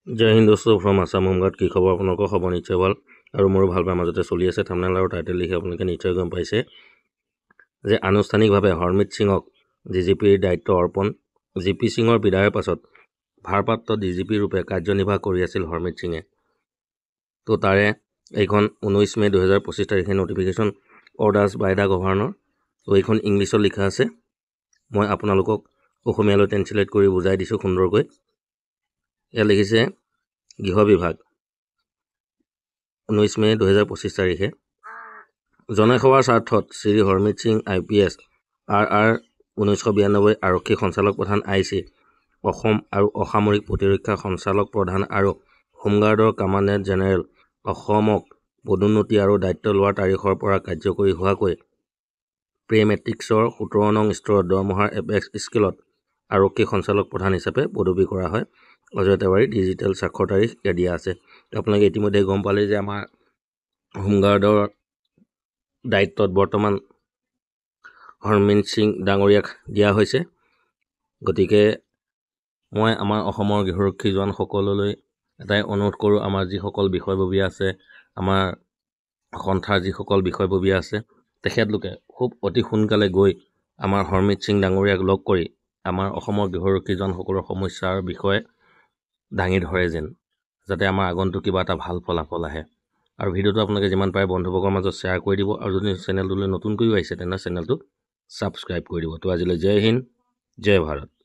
জয় হিন্দ দোস্ত from Assam home guard. কি খবৰ আপোনালোকৰ? খবৰ নিশ্চয় ভাল আৰু মোৰো ভাল পাই মাজতে চলি আছে। থাম্বনেইল আৰু টাইটেল লিখি আপোনালোকে নিশ্চয় গম পাইছে যে আনুষ্ঠানিকভাৱে হৰমিত সিঙক ডিজিপিৰ দায়িত্ব অৰ্পণ। জি পি সিঙৰ বিদায়ৰ পাছত ভাৰপ্ৰাপ্ত ডিজিপি ৰূপে কাৰ্যনিৰ্বাহ কৰি আছিল হৰমিত সিঙে। তো তাৰে এইখন 19 মে 2025 তাৰিখে নটিফিকেশ্যন অৰ্ডাৰ্ছ বাই দ্য গভৰ্ণৰ। তো এইখন ইংলিছত লিখা আছে, মই আপোনালোকক অসমীয়ালৈ ট্ৰেন্সলেট কৰি বুজাই দিছোঁ সুন্দৰকৈ। ইয়াত লিখিছে গৃহ বিভাগ 19 মে 2025 তাৰিখে জনসেৱাৰ স্বাৰ্থত শ্ৰী হৰমিত সিং IPS RR 1992 আৰক্ষী সঞ্চালক প্ৰধান IC অসম আৰু অসামৰিক প্ৰতিৰক্ষা সঞ্চালক প্ৰধান আৰু হোমগাৰ্ডৰ কামাণ্ডেণ্ট জেনেৰেল অসমক পদোন্নতি আৰু দায়িত্ব লোৱাৰ তাৰিখৰ পৰা কাৰ্যকৰী হোৱাকৈ প্ৰে মেট্ৰিক্সৰ 17 নং স্তৰত দৰমহাৰ এপেক্স স্কেলত আৰক্ষী সঞ্চালক প্ৰধান হিচাপে পদবী কৰা হয়। অজয় তেওৱাৰী ডিজিটেল স্বাক্ষৰ তাৰিখ দিয়া আছে। আপোনালোকে ইতিমধ্যে গম পালে যে আমাৰ হোমগাৰ্ডৰ দায়িত্বত বৰ্তমান হৰমিত সিং ডাঙৰীয়াক দিয়া হৈছে। গতিকে মই আমাৰ অসমৰ গৃহৰক্ষী জোৱানসকললৈ এটাই অনুৰোধ কৰোঁ, আমাৰ যিসকল বিষয়ববীয়া আছে, আমাৰ সন্থাৰ যিসকল বিষয়ববীয়া আছে, তেখেতলোকে খুব অতি সোনকালে গৈ আমাৰ হৰমিত সিং ডাঙৰীয়াক লগ কৰি আমাৰ অসমৰ গৃহৰক্ষী জোৱানসকলৰ সমস্যাৰ বিষয়ে দাঙি ধৰে যেন, যাতে আমাৰ আগন্তুক কিবা এটা ভাল ফলাফল আহে। আৰু ভিডিঅ'টো আপোনালোকে যিমান পাৰে বন্ধুবৰ্গৰ মাজত শ্বেয়াৰ কৰি দিব আৰু যদি চেনেলটোলৈ নতুনকৈও আহিছে তেনে চেনেলটো ছাবস্ক্ৰাইব কৰি দিব। তো আজিলৈ জয় হিন্দ, জয় ভাৰত।